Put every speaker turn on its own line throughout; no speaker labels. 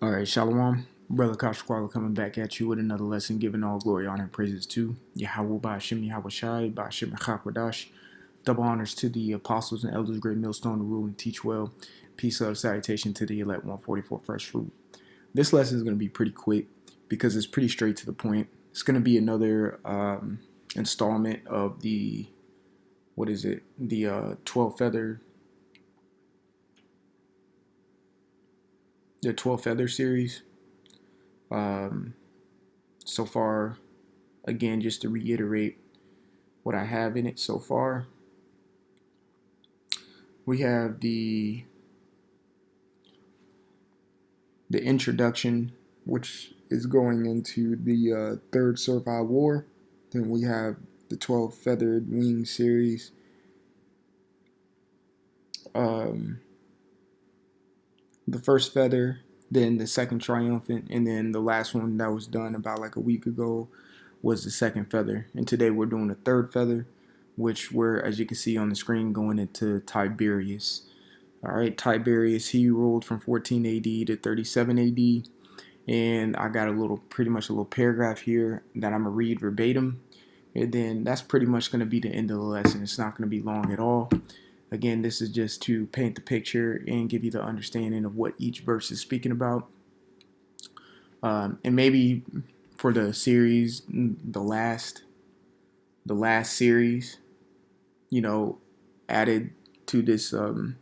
All right, Shalom. Brother Kashakwala coming back at you with another lesson, giving all glory, honor, and praises to Yahweh Ba'Shem Yahweh Shai, Ba'Shem Chakwadash. Double honors to the apostles and elders, great millstone to rule and teach well. Peace, love, salutation to the elect 144 fresh fruit. This lesson is going to be pretty quick because it's pretty straight to the point. It's going to be another installment of the, the 12 feather series. So far, again, just to reiterate what I have in it so far, we have the introduction, which is going into the Third Servile War. Then we have the 12 Feathered Wings series. The first feather, then the second triumphant, and then the last one that was done about like a week ago was the second feather. And today we're doing the third feather, which we're, as you can see on the screen, going into Tiberius. All right, Tiberius, he ruled from 14 AD to 37 AD. And I got pretty much a little paragraph here that I'm going to read verbatim. And then that's pretty much going to be the end of the lesson. It's not going to be long at all. Again, this is just to paint the picture and give you the understanding of what each verse is speaking about. And maybe for the series, the last series, added to this, the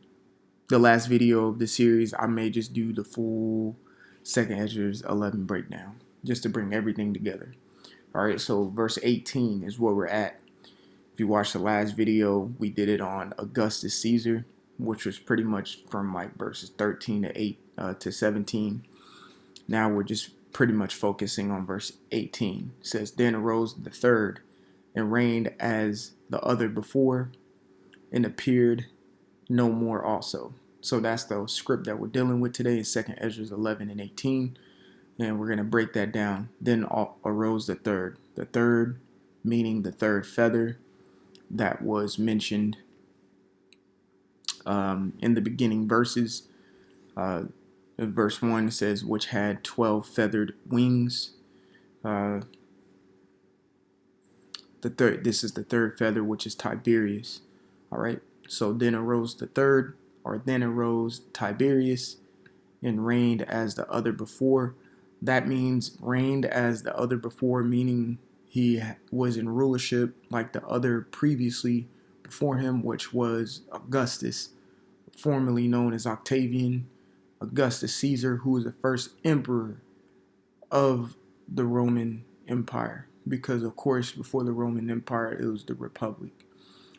last video of the series, I may just do the full Second Ezra's 11 breakdown, just to bring everything together. All right, so verse 18 is where we're at. If you watched the last video, we did it on Augustus Caesar, which was pretty much from like verses 13 to 17. Now we're just pretty much focusing on verse 18. It says, "Then arose the third, and reigned as the other before, and appeared no more also." So that's the script that we're dealing with today, is 2 Ezra 11 and 18. And we're going to break that down. Then arose the third. The third meaning the third feather that was mentioned in the beginning verses. Verse 1 says, which had 12 feathered wings. This is the third feather, which is Tiberius. All right. So then arose the third, or then arose Tiberius, and reigned as the other before. That means reigned as the other before, meaning he was in rulership like the other previously before him, which was Augustus, formerly known as Octavian, Augustus Caesar, who was the first emperor of the Roman Empire. Because, of course, before the Roman Empire, it was the Republic.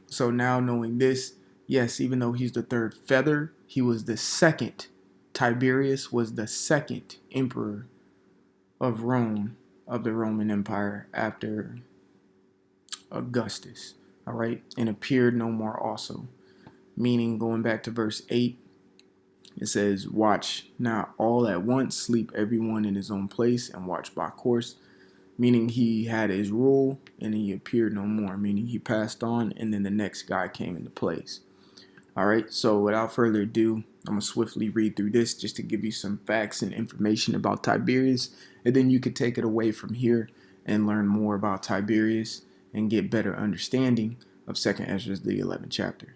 So now knowing this, yes, even though he's the third feather, he was the second. Tiberius was the second emperor of Rome, of the Roman Empire, after Augustus. All right, and appeared no more also. Meaning, going back to verse 8, it says, "Watch not all at once, sleep everyone in his own place, and watch by course." Meaning he had his rule and he appeared no more, meaning he passed on and then the next guy came into place. All right, so without further ado, I'm going to swiftly read through this just to give you some facts and information about Tiberius, and then you could take it away from here and learn more about Tiberius and get better understanding of 2nd Ezra, the 11th chapter.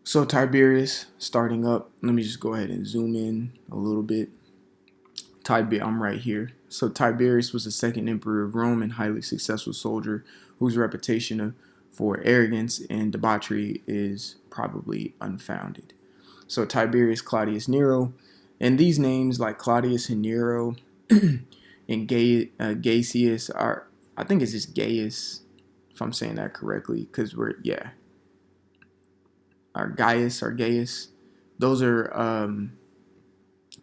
So Tiberius, starting up, let me just go ahead and zoom in a little bit. I'm right here. So Tiberius was the second emperor of Rome and highly successful soldier whose reputation for arrogance and debauchery is probably unfounded. So Tiberius Claudius Nero, and these names like Claudius and Nero and Gaius are, I think it's just Gaius, if I'm saying that correctly, because or Gaius. Those are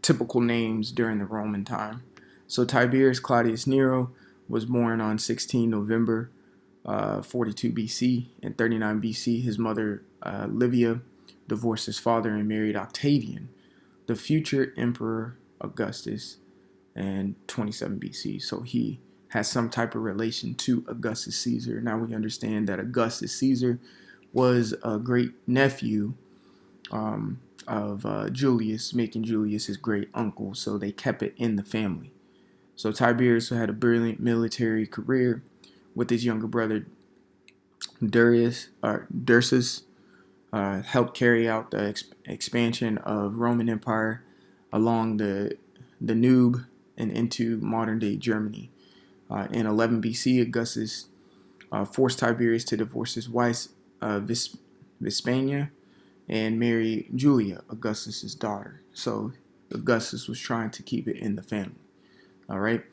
typical names during the Roman time. So Tiberius Claudius Nero was born on 16 November 42 BC. and 39 BC, his mother Livia divorced his father and married Octavian, the future emperor Augustus, in 27 BC. So he has some type of relation to Augustus Caesar. Now we understand that Augustus Caesar was a great nephew of Julius, making Julius his great uncle. So they kept it in the family. So Tiberius had a brilliant military career with his younger brother Drusus, helped carry out the expansion of Roman Empire along the Danube and into modern day Germany. In 11 BC, Augustus forced Tiberius to divorce his wife, Vespania, and marry Julia, Augustus's daughter. So Augustus was trying to keep it in the family. All right.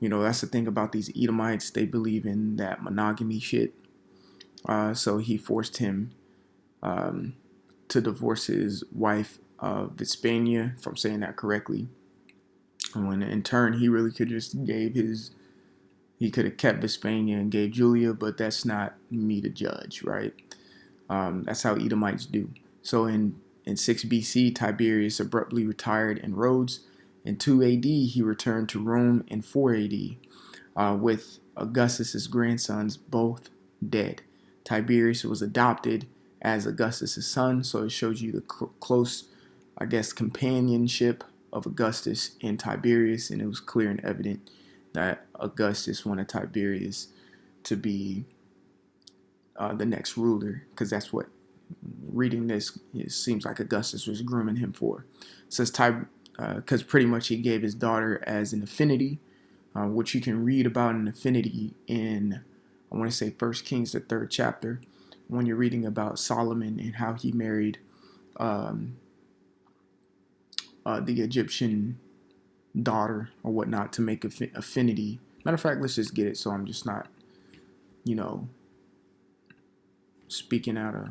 That's the thing about these Edomites. They believe in that monogamy shit. So he forced him to divorce his wife, Vespania, if I'm saying that correctly. And when in turn, he really could just he could have kept Vespania and gave Julia, but that's not me to judge, right? That's how Edomites do. So in 6 BC, Tiberius abruptly retired in Rhodes. In 2 AD, he returned to Rome in 4 AD, with Augustus's grandsons both dead. Tiberius was adopted as Augustus's son, so it shows you the close, companionship of Augustus and Tiberius, and it was clear and evident that Augustus wanted Tiberius to be the next ruler, because that's what reading this, it seems like Augustus was grooming him for. It says because pretty much he gave his daughter as an affinity, which you can read about an affinity in, I want to say, 1 Kings, the 3rd chapter, when you're reading about Solomon and how he married the Egyptian daughter or whatnot to make affinity. Matter of fact, let's just get it so I'm just not, speaking out of,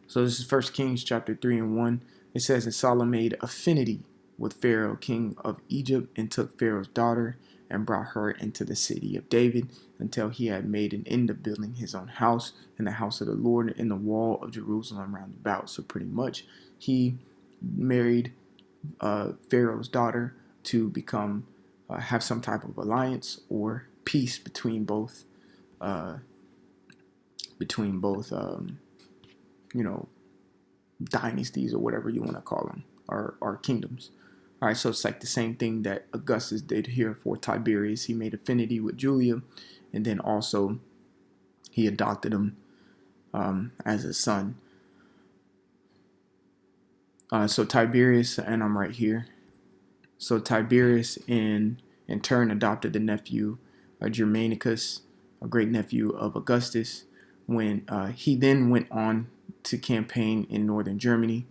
So this is 1 Kings chapter 3 and 1. It says, and Solomon made affinity with Pharaoh, king of Egypt, and took Pharaoh's daughter and brought her into the city of David until he had made an end of building his own house and the house of the Lord in the wall of Jerusalem round about. So pretty much he married Pharaoh's daughter to become have some type of alliance or peace between both dynasties or whatever you want to call them, or kingdoms. All right, so it's like the same thing that Augustus did here for Tiberius. He made affinity with Julia, and then also he adopted him as a son. So Tiberius, and I'm right here. So Tiberius in turn adopted the nephew Germanicus, a great nephew of Augustus, when he then went on to campaign in northern Germany,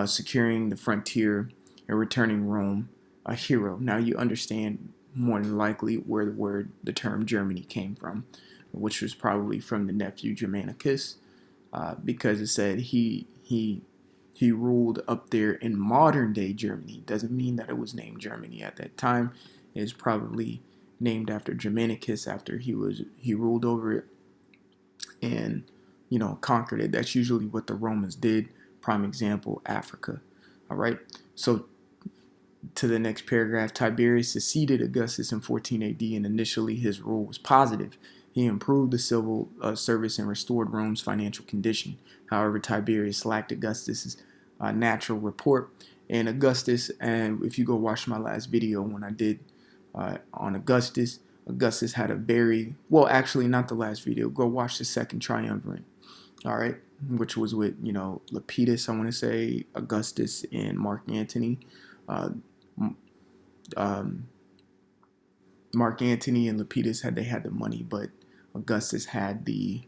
securing the frontier and returning Rome a hero. Now you understand more than likely where the term Germany came from, which was probably from the nephew Germanicus, because it said he ruled up there in modern day Germany. Doesn't mean that it was named Germany at that time. It is probably named after Germanicus after he ruled over it and conquered it. That's usually what the Romans did. Prime example, Africa. All right. So to the next paragraph, Tiberius succeeded Augustus in 14 AD, and initially his rule was positive. He improved the civil service and restored Rome's financial condition. However, Tiberius lacked Augustus's natural rapport. And Augustus, and if you go watch my last video when I did on Augustus had a very, well, actually not the last video. Go watch the second triumvirate. All right, which was with Lepidus, I want to say, Augustus, and Mark Antony. Mark Antony and Lepidus had the money, but Augustus had the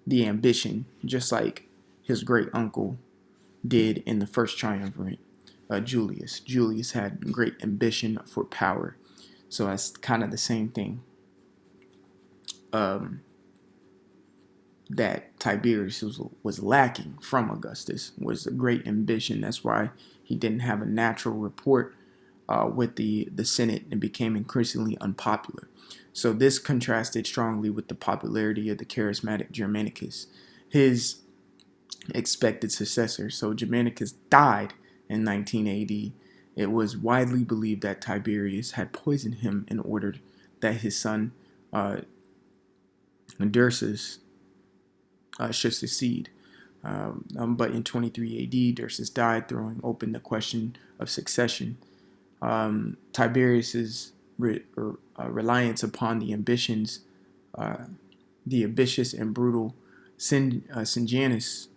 the ambition, just like his great uncle did in the first triumvirate. Julius. Julius had great ambition for power, so that's kind of the same thing that Tiberius was lacking from Augustus, was a great ambition. That's why he didn't have a natural rapport with the Senate and became increasingly unpopular. So this contrasted strongly with the popularity of the charismatic Germanicus, his expected successor. So Germanicus died in 19 AD. It was widely believed that Tiberius had poisoned him in order that his son Drusus should succeed. But in 23 AD, Drusus died, throwing open the question of succession. Tiberius's reliance upon the ambitious and brutal Sejanus,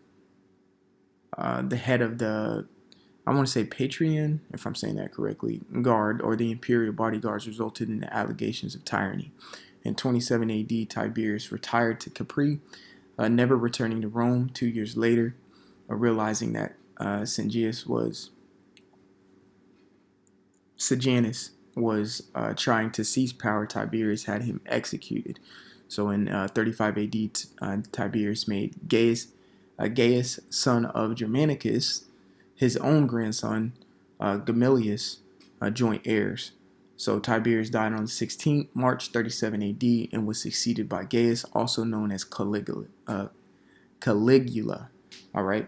the head of the, I want to say Patrian, if I'm saying that correctly, guard, or the imperial bodyguards, resulted in the allegations of tyranny. In 27 AD, Tiberius retired to Capri, never returning to Rome. 2 years later, realizing that Sejanus was trying to seize power, Tiberius had him executed. So in 35 AD, Tiberius made Gaius, son of Germanicus, his own grandson, Gamalius, joint heirs. So Tiberius died on 16th March 37 AD and was succeeded by Gaius, also known as Caligula. All right,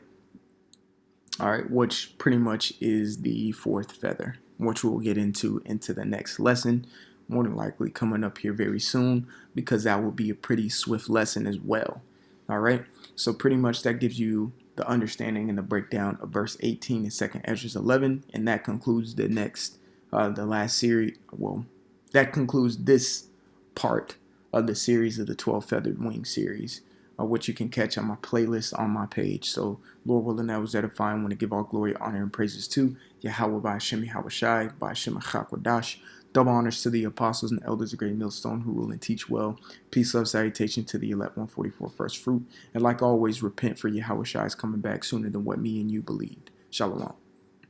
which pretty much is the fourth feather, which we'll get into the next lesson, more than likely coming up here very soon, because that will be a pretty swift lesson as well. All right, so pretty much that gives you the understanding and the breakdown of verse 18 in 2nd Esdras 11, and that concludes the last series. Well, that concludes this part of the series of the 12 Feathered Wing series, which you can catch on my playlist on my page. So, Lord willing, that was edifying. I want to give all glory, honor, and praises to Yahweh by Hashem Yahweh Shai, by Hashem Achakwadash. Double honors to the apostles and elders of Great Millstone who rule and teach well. Peace, love, salutation to the elect 144 first fruit. And like always, repent, for Yahweh Shai is coming back sooner than what me and you believed. Shalom.